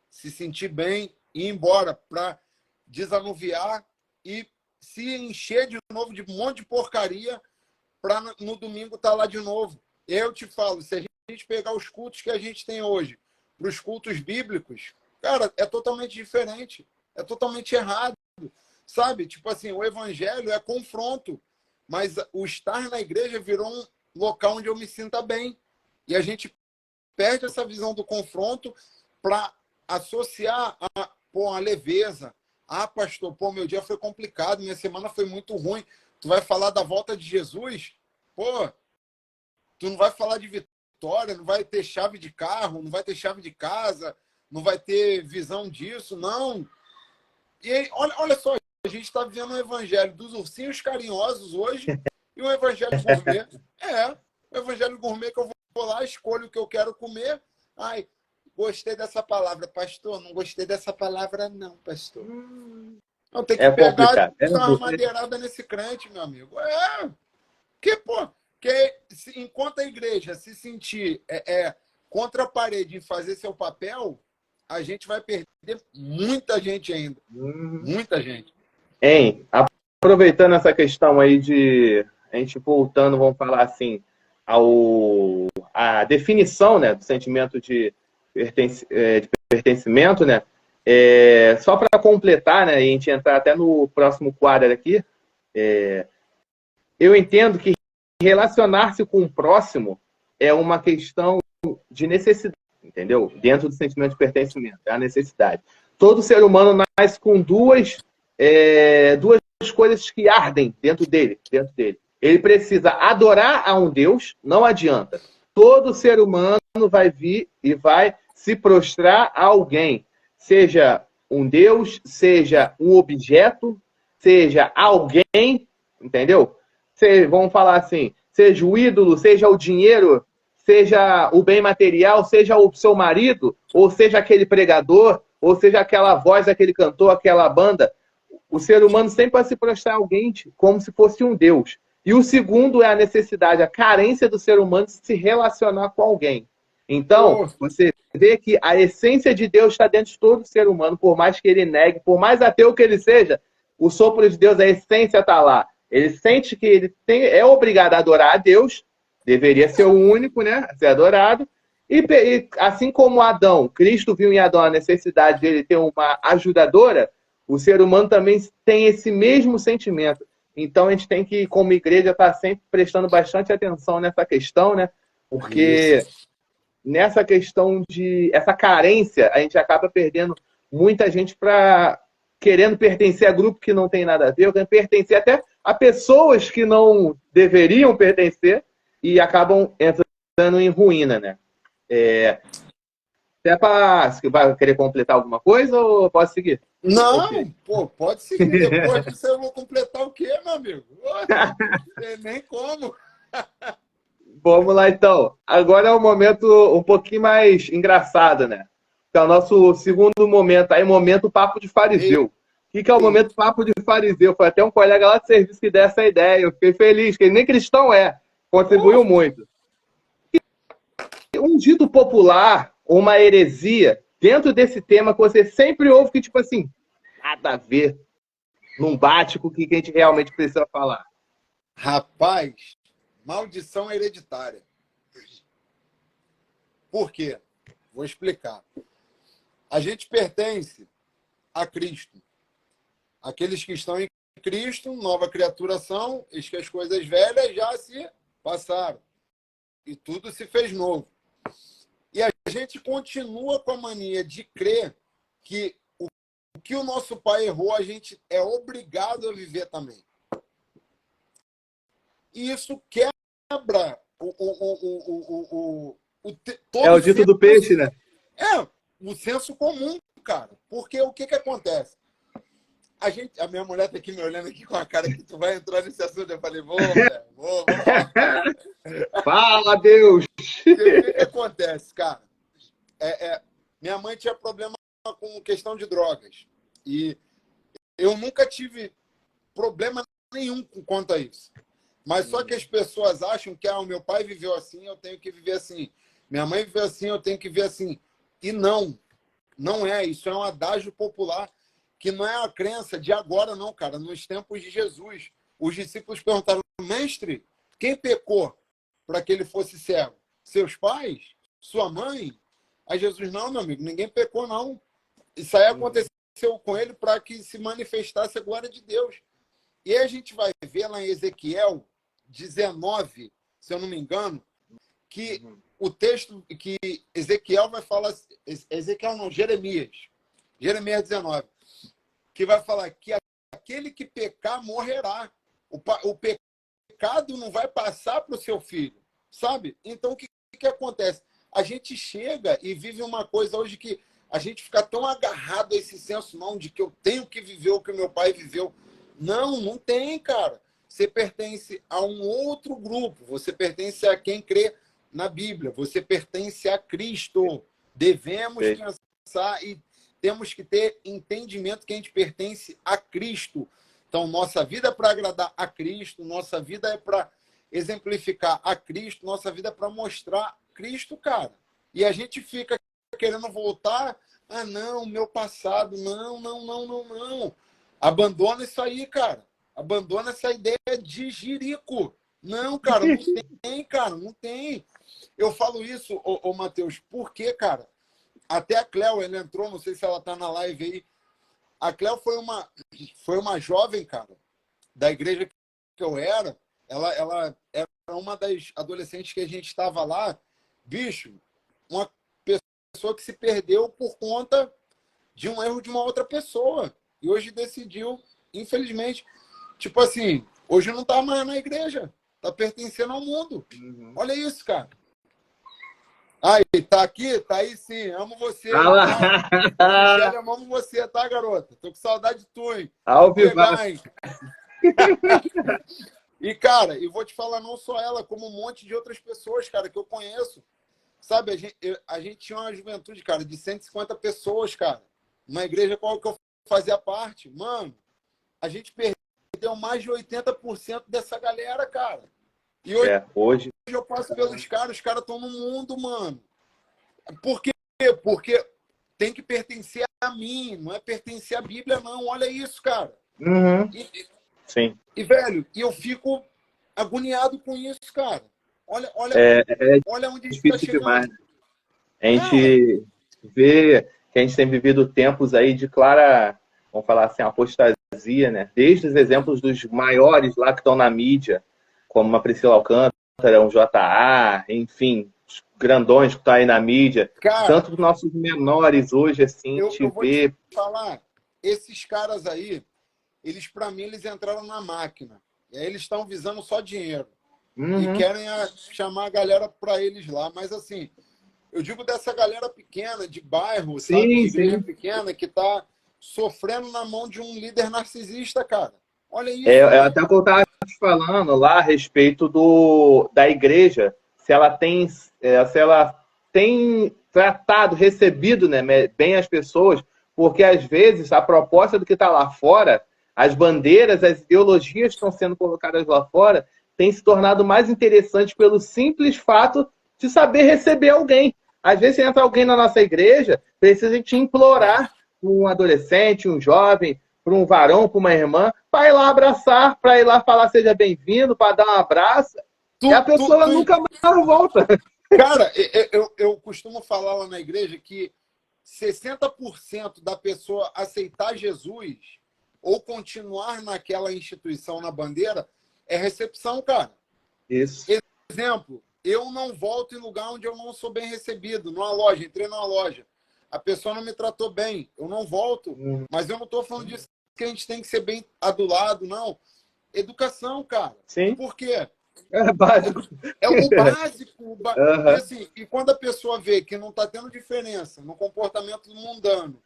se sentir bem e ir embora, para desanuviar e se encher de novo de um monte de porcaria para no domingo estar lá de novo. Eu te falo, se a gente pegar os cultos que a gente tem hoje para os cultos bíblicos, cara, é totalmente diferente. É totalmente errado. Sabe? Tipo assim, o evangelho é confronto, mas o estar na igreja virou um local onde eu me sinta bem. E a gente perde essa visão do confronto para associar a leveza. Pastor, meu dia foi complicado, minha semana foi muito ruim. Tu vai falar da volta de Jesus? Tu não vai falar de vitória, não vai ter chave de carro, não vai ter chave de casa, não vai ter visão disso, não. E aí, olha só, a gente está vivendo um evangelho dos ursinhos carinhosos hoje e um evangelho gourmet. O evangelho gourmet que eu vou lá, escolho o que eu quero comer. Ai, gostei dessa palavra, pastor. Não gostei dessa palavra, não, pastor. Não, tem que pegar uma madeirada nesse crente, meu amigo. Enquanto a igreja se sentir contra a parede em fazer seu papel, a gente vai perder muita gente ainda. Muita gente. Hein? Aproveitando essa questão aí de a gente voltando, vamos falar assim, a definição, né, do sentimento de pertencimento, né? Só para completar, né, e a gente entrar até no próximo quadro aqui, eu entendo que relacionar-se com o próximo é uma questão de necessidade, entendeu? Dentro do sentimento de pertencimento, é a necessidade. Todo ser humano nasce com duas coisas que ardem dentro dele. Ele precisa adorar a um Deus, não adianta. Todo ser humano vai vir e vai se prostrar a alguém, seja um Deus, seja um objeto, seja alguém, entendeu? Vamos falar assim, seja o ídolo, seja o dinheiro, seja o bem material, seja o seu marido, ou seja aquele pregador, ou seja aquela voz, aquele cantor, aquela banda. O ser humano sempre vai se prostrar a alguém como se fosse um Deus. E o segundo é a necessidade, a carência do ser humano de se relacionar com alguém. Então, você vê que a essência de Deus está dentro de todo ser humano, por mais que ele negue, por mais ateu que ele seja, o sopro de Deus, a essência está lá. Ele sente que ele é obrigado a adorar a Deus, deveria ser o único, né, a ser adorado. E assim como Adão, Cristo viu em Adão a necessidade dele ter uma ajudadora, o ser humano também tem esse mesmo sentimento. Então a gente tem que, como igreja, estar sempre prestando bastante atenção nessa questão, né? Porque nessa questão de essa carência, a gente acaba perdendo muita gente para querendo pertencer a grupo que não tem nada a ver, querendo pertencer até a pessoas que não deveriam pertencer e acabam entrando em ruína, né? Você vai querer completar alguma coisa ou posso seguir? Não, pode seguir. Depois disso eu vou completar o quê, meu amigo? Nem como. Vamos lá, então. Agora é um momento um pouquinho mais engraçado, né? Que é o nosso segundo momento, aí momento papo de fariseu. O que é o momento papo de fariseu? Foi até um colega lá de serviço que deu essa ideia. Eu fiquei feliz, que ele nem cristão contribuiu muito. Um dito popular, uma heresia, dentro desse tema que você sempre ouve que, tipo assim, nada a ver, não bate com o que a gente realmente precisa falar. Rapaz, maldição hereditária. Por quê? Vou explicar. A gente pertence a Cristo. Aqueles que estão em Cristo, nova criatura são, eis que as coisas velhas já se passaram. E tudo se fez novo. E a gente continua com a mania de crer que o que o nosso pai errou, a gente é obrigado a viver também. E isso quebra todo o dito do peixe, né? O senso comum, cara. Porque o que acontece? A minha mulher tá aqui me olhando aqui com a cara que tu vai entrar nesse assunto. Eu falei, vou. Fala, Deus! O que acontece, cara? Minha mãe tinha problema com questão de drogas. E eu nunca tive problema nenhum quanto a isso. Mas só que as pessoas acham que o meu pai viveu assim, eu tenho que viver assim. Minha mãe viveu assim, eu tenho que viver assim. E não é. Isso é um adágio popular que não é a crença de agora, não, cara. Nos tempos de Jesus, os discípulos perguntaram, mestre, quem pecou para que ele fosse cego? Seus pais? Sua mãe? Aí Jesus, não, meu amigo, ninguém pecou, não. Isso aí aconteceu com ele para que se manifestasse a glória de Deus. E aí a gente vai ver lá em Ezequiel 19, se eu não me engano, que o texto que Ezequiel vai falar... Ezequiel não, Jeremias 19, que vai falar que aquele que pecar morrerá. O pecado não vai passar para o seu filho. sabe? Então, o que acontece? A gente chega e vive uma coisa hoje que a gente fica tão agarrado a esse senso, não, de que eu tenho que viver o que o meu pai viveu. Não, não tem, cara. Você pertence a um outro grupo. Você pertence a quem crê na Bíblia. Você pertence a Cristo. Devemos pensar e temos que ter entendimento que a gente pertence a Cristo. Então, nossa vida é para agradar a Cristo, nossa vida é para exemplificar a Cristo, nossa vida é para mostrar Cristo, cara. E a gente fica querendo voltar. Ah, não, meu passado. Não, não, não, não, não. Abandona isso aí, cara. Abandona essa ideia de jirico. Não, cara, não tem, cara, não tem. Eu falo isso, ô Matheus, porque, cara, até a Cléo, ela entrou, não sei se ela tá na live aí. A Cléo foi uma jovem, cara, da igreja que eu era. Ela era uma das adolescentes que a gente estava lá. Bicho, uma pessoa que se perdeu por conta de um erro de uma outra pessoa. E hoje decidiu, infelizmente, tipo assim, hoje não tá mais na igreja. Tá pertencendo ao mundo. Uhum. Olha isso, cara. Aí, tá aqui? Tá aí sim. Amo você. Michele, amamos você, tá, garota? Tô com saudade de tu, hein? Ao vivo. Hein? E, cara, eu vou te falar não só ela, como um monte de outras pessoas, cara, que eu conheço. Sabe, a gente tinha uma juventude, cara, de 150 pessoas, cara. Uma igreja qual que eu fazia parte. Mano, a gente perdeu mais de 80% dessa galera, cara. E hoje eu passo pelos caras, os caras estão no mundo, mano. Por quê? Porque tem que pertencer a mim, não é pertencer à Bíblia, não. Olha isso, cara. Uhum. Sim. E, velho, eu fico agoniado com isso, cara. Olha onde a gente está chegando. Demais. A gente vê que a gente tem vivido tempos aí de clara, vamos falar assim, apostasia, né? Desde os exemplos dos maiores lá que estão na mídia, como uma Priscila Alcântara, um JA, enfim, os grandões que estão aí na mídia. Cara, tanto dos nossos menores hoje, assim, eu vou te falar, esses caras aí, eles, para mim, eles entraram na máquina. E aí eles estão visando só dinheiro. Uhum. E querem chamar a galera para eles lá. Mas, assim, eu digo dessa galera pequena, de bairro, sabe? De igreja pequena, que está sofrendo na mão de um líder narcisista, cara. Olha isso. Até o que eu estava te falando lá a respeito da igreja, se ela tem tratado, recebido, né, bem as pessoas, porque às vezes a proposta do que está lá fora, as bandeiras, as ideologias que estão sendo colocadas lá fora, tem se tornado mais interessante pelo simples fato de saber receber alguém. Às vezes entra alguém na nossa igreja, precisa a gente implorar um adolescente, um jovem, para um varão, para uma irmã, para ir lá abraçar, para ir lá falar seja bem-vindo, para dar um abraço, e a pessoa nunca mais volta. Cara, eu costumo falar lá na igreja que 60% da pessoa aceitar Jesus ou continuar naquela instituição, na bandeira, é recepção, cara. Isso. Exemplo, eu não volto em lugar onde eu não sou bem recebido. Numa loja, entrei numa loja. A pessoa não me tratou bem. Eu não volto. Mas eu não estou falando disso que a gente tem que ser bem adulado, não. Educação, cara. Sim. Por quê? É básico. É o básico. E, assim, e quando a pessoa vê que não está tendo diferença no comportamento mundano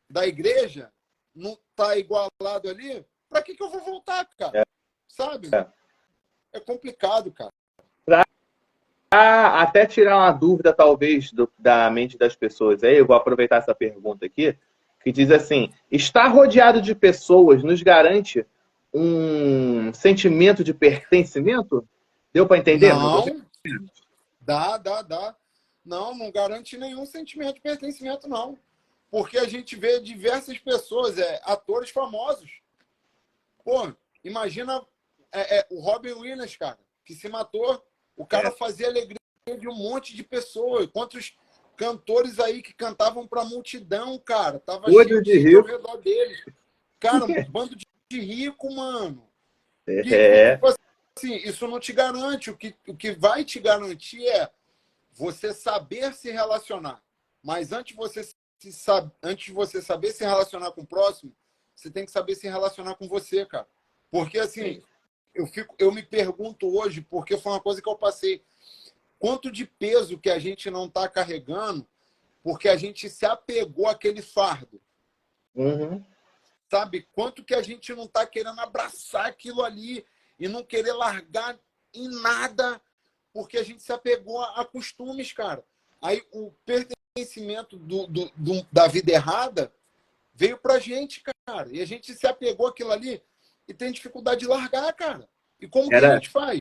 da igreja, não está igualado ali, para que eu vou voltar, cara? Sabe? É complicado, cara. Até tirar uma dúvida, talvez, da mente das pessoas. Aí eu vou aproveitar essa pergunta aqui, que diz assim, estar rodeado de pessoas nos garante um sentimento de pertencimento? Deu para entender? Não. Dá. Não garante nenhum sentimento de pertencimento, não. Porque a gente vê diversas pessoas, atores famosos. Pô, imagina o Robin Williams, cara, que se matou. O cara fazia alegria de um monte de pessoas. Quantos cantores aí que cantavam para a multidão, cara. Tava cheio de gente ao redor deles. Cara, um bando de rico, mano. Tipo assim, isso não te garante. O que vai te garantir é você saber se relacionar. Mas antes de você saber se relacionar com o próximo, você tem que saber se relacionar com você, cara. Porque, assim, eu me pergunto hoje, porque foi uma coisa que eu passei. quanto de peso que a gente não está carregando porque a gente se apegou àquele fardo. Uhum. Sabe? Quanto que a gente não está querendo abraçar aquilo ali e não querer largar em nada porque a gente se apegou a costumes, cara. Aí o pertencimento da vida errada veio pra gente, cara. E a gente se apegou àquilo ali e tem dificuldade de largar, cara. E como que a gente faz?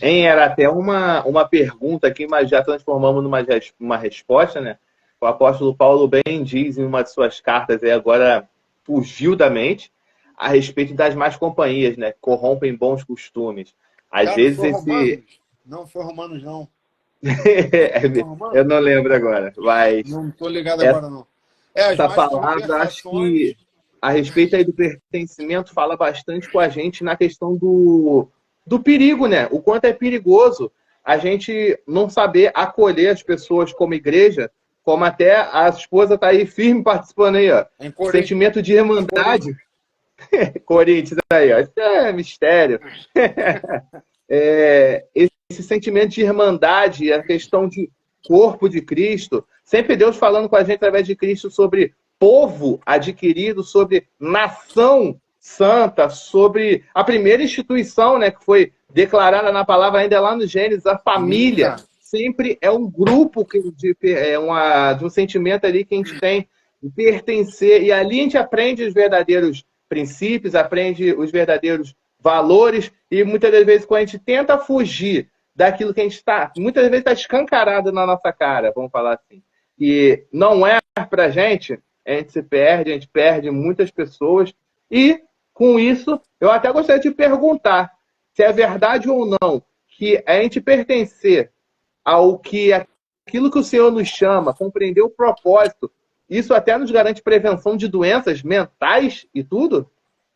Era até uma pergunta aqui, mas já transformamos numa resposta, né? O apóstolo Paulo bem diz em uma de suas cartas, aí agora fugiu da mente, a respeito das más companhias, né? Corrompem bons costumes. Às Cara, vezes foi esse... Romanos? Não, foi Romanos, não. Foi Romanos? Eu não lembro agora, mas... Não estou ligado agora, não. As Essa más palavra, acho conversações... que a respeito aí do pertencimento fala bastante com a gente na questão do perigo, né? O quanto é perigoso a gente não saber acolher as pessoas como igreja, como até a esposa está aí firme participando aí, ó. O sentimento de irmandade. Corinthians aí, ó. Isso é mistério. Esse sentimento de irmandade, a questão de corpo de Cristo, sempre Deus falando com a gente através de Cristo sobre povo adquirido, sobre nação santa, sobre a primeira instituição, né, que foi declarada na palavra ainda lá no Gênesis, a família. Sempre é um grupo de um sentimento ali que a gente tem de pertencer, e ali a gente aprende os verdadeiros princípios, aprende os verdadeiros valores, e muitas das vezes quando a gente tenta fugir daquilo que a gente está, muitas vezes está escancarado na nossa cara, vamos falar assim, e não é pra gente se perde, a gente perde muitas pessoas, e com isso, eu até gostaria de perguntar se é verdade ou não que a gente pertencer ao que aquilo que o Senhor nos chama, compreender o propósito, isso até nos garante prevenção de doenças mentais e tudo?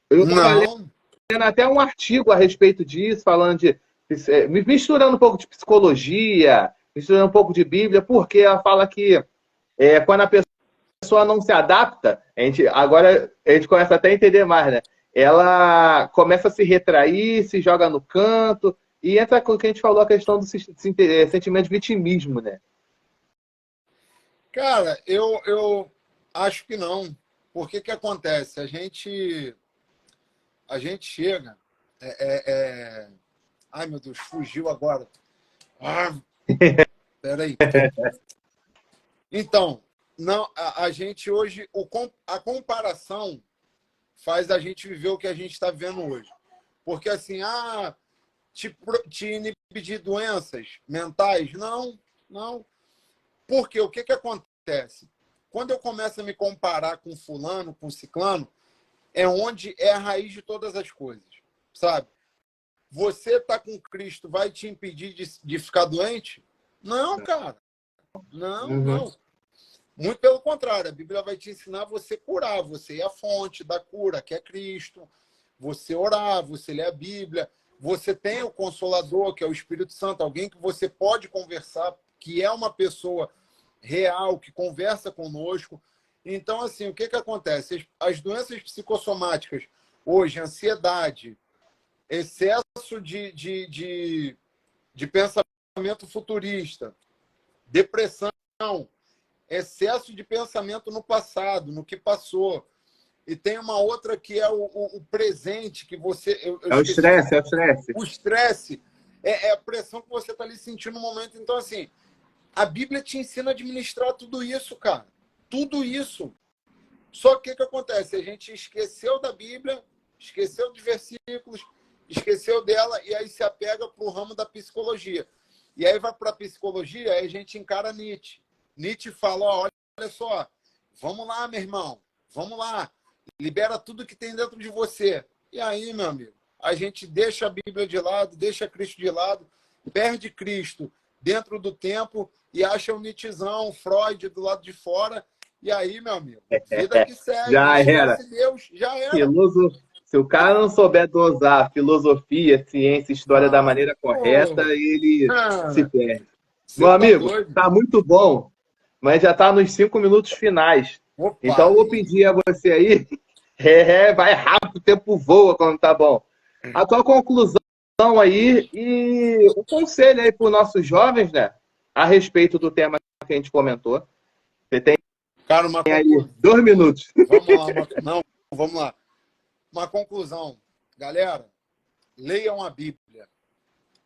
Eu estava lendo até um artigo a respeito disso, falando de... misturando um pouco de psicologia, misturando um pouco de Bíblia, porque ela fala que quando a pessoa não se adapta, agora a gente começa até a entender mais, né? Ela começa a se retrair, se joga no canto, e entra com o que a gente falou, a questão do sentimento de vitimismo, né? Cara, eu acho que não. Porque que acontece? A gente chega... Ai, meu Deus, fugiu agora. Peraí. Então, não, a gente hoje... A comparação faz a gente viver o que a gente está vivendo hoje. Porque assim, te inibir de doenças mentais? Não. Porque o que acontece? Quando eu começo a me comparar com fulano, com ciclano, é onde é a raiz de todas as coisas, sabe? Você tá com Cristo vai te impedir de ficar doente? Não, cara. Não. Muito pelo contrário, a Bíblia vai te ensinar você curar, você ir à fonte da cura, que é Cristo, você orar, você ler a Bíblia, você tem o Consolador, que é o Espírito Santo, alguém que você pode conversar, que é uma pessoa real, que conversa conosco. Então, assim, o que acontece? As doenças psicossomáticas, hoje, ansiedade, excesso de pensamento futurista, depressão, excesso de pensamento no passado, no que passou. E tem uma outra que é o presente, que você... É o estresse, O estresse é a pressão que você está ali sentindo no momento. Então, assim, a Bíblia te ensina a administrar tudo isso, cara. Tudo isso. Só que o que acontece? A gente esqueceu da Bíblia, esqueceu dos versículos, esqueceu dela e aí se apega para o ramo da psicologia. E aí vai para a psicologia, aí a gente encara Nietzsche. Nietzsche fala, olha só, vamos lá, meu irmão, vamos lá, libera tudo que tem dentro de você. E aí, meu amigo, a gente deixa a Bíblia de lado, deixa Cristo de lado, perde Cristo dentro do tempo e acha o Nietzschezão, Freud do lado de fora. E aí, meu amigo, vida que segue, já era. Deus, já era. Se o cara não souber dosar filosofia, ciência, história da maneira correta, ele se perde. Meu amigo, tá muito bom, mas já tá nos 5 minutos finais. Opa, então eu vou pedir a você aí, vai rápido, o tempo voa quando tá bom. A tua conclusão aí e um conselho aí para os nossos jovens, né? A respeito do tema que a gente comentou. Você tem Cara, uma aí conclusão. 2 minutos. Vamos lá. Uma conclusão. Galera, leiam a Bíblia.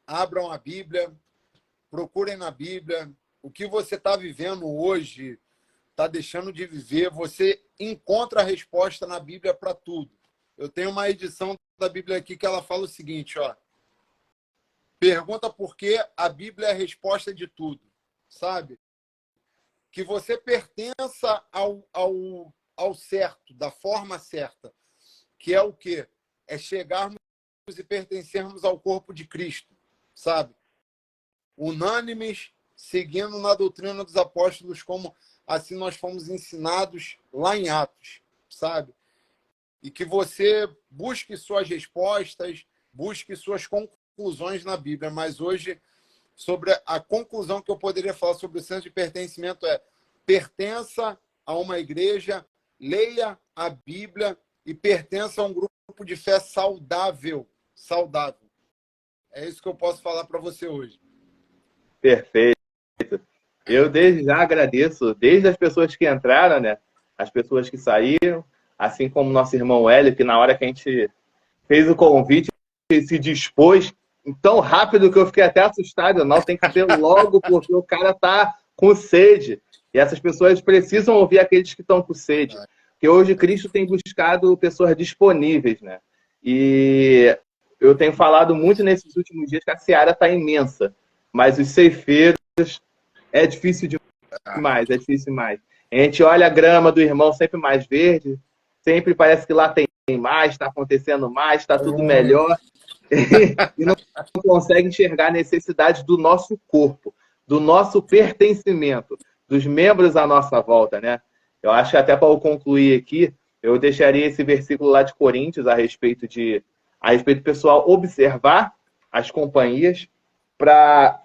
Abram a Bíblia. Procurem na Bíblia. O que você está vivendo hoje, está deixando de viver, você encontra a resposta na Bíblia para tudo. Eu tenho uma edição da Bíblia aqui que ela fala o seguinte, ó. Pergunta por que a Bíblia é a resposta de tudo, sabe? Que você pertença ao certo, da forma certa, que é o quê? É chegarmos e pertencermos ao corpo de Cristo, sabe? Unânimes, seguindo na doutrina dos apóstolos, como assim nós fomos ensinados lá em Atos, sabe? E que você busque suas respostas, busque suas conclusões na Bíblia. Mas hoje, sobre a conclusão que eu poderia falar sobre o senso de pertencimento é: pertença a uma igreja, leia a Bíblia e pertença a um grupo de fé saudável. Saudável. É isso que eu posso falar para você hoje. Perfeito. Eu desde já agradeço, desde as pessoas que entraram, né? As pessoas que saíram, assim como nosso irmão Hélio, que na hora que a gente fez o convite, se dispôs tão rápido que eu fiquei até assustado. Não, tem que ser logo, porque o cara tá com sede. E essas pessoas precisam ouvir aqueles que estão com sede. Porque hoje Cristo tem buscado pessoas disponíveis, né? E eu tenho falado muito nesses últimos dias que a seara está imensa. Mas os ceifeiros é difícil demais, é difícil demais. A gente olha a grama do irmão sempre mais verde, sempre parece que lá tem mais, está acontecendo mais, está tudo melhor. E não consegue enxergar a necessidade do nosso corpo, do nosso pertencimento, dos membros à nossa volta, né? Eu acho que até para eu concluir aqui, eu deixaria esse versículo lá de Coríntios a respeito do pessoal observar as companhias para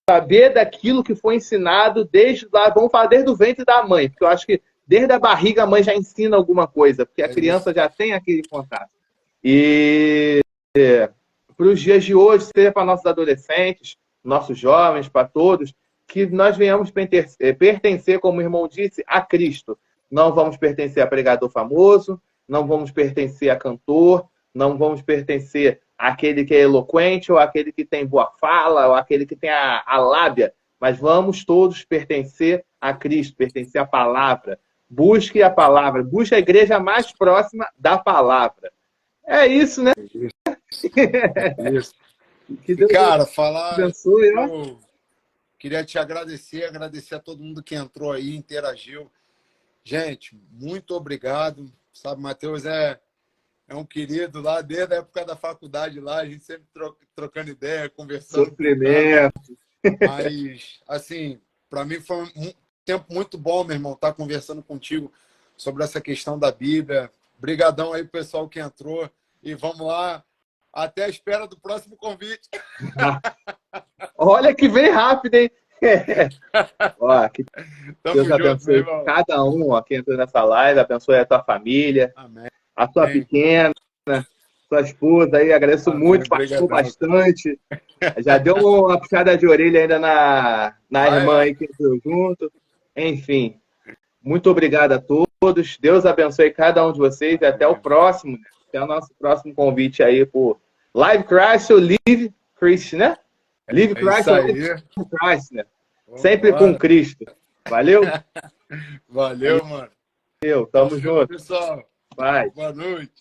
saber daquilo que foi ensinado desde lá, vamos falar desde o ventre da mãe, porque eu acho que desde a barriga a mãe já ensina alguma coisa, porque a criança já tem aquele contato. E para os dias de hoje, seja para nossos adolescentes, nossos jovens, para todos, que nós venhamos pertencer, como o irmão disse, a Cristo. Não vamos pertencer a pregador famoso, não vamos pertencer a cantor, não vamos pertencer àquele que é eloquente, ou àquele que tem boa fala, ou àquele que tem a lábia, mas vamos todos pertencer a Cristo, pertencer à palavra. Busque a palavra, busque a igreja mais próxima da palavra. É isso, né? Isso. Que Deus abençoe, eu queria te agradecer a todo mundo que entrou aí, interagiu. Gente, muito obrigado. Sabe, Matheus é um querido lá, desde a época da faculdade lá, a gente sempre trocando ideia, conversando. Sofrimento. Mas, assim, para mim foi um tempo muito bom, meu irmão, estar conversando contigo sobre essa questão da Bíblia. Obrigadão aí, pessoal que entrou. E vamos lá, até a espera do próximo convite. Olha que vem rápido, hein? Ó, que Deus abençoe cada um ó, que entrou nessa live, abençoe a tua família. Amém. A tua pequena, sua esposa aí, agradeço muito, participou bastante. Já deu uma puxada de orelha ainda na irmã aí que entrou junto. Enfim, muito obrigado a todos. Deus abençoe cada um de vocês e até o próximo. Até o nosso próximo convite aí por Live Christ ou Live Christ, né? Live Christ ou Live Christ, né? Sempre com Cristo. Valeu? Valeu, mano. Tamo junto. Pessoal. Vai. Boa noite.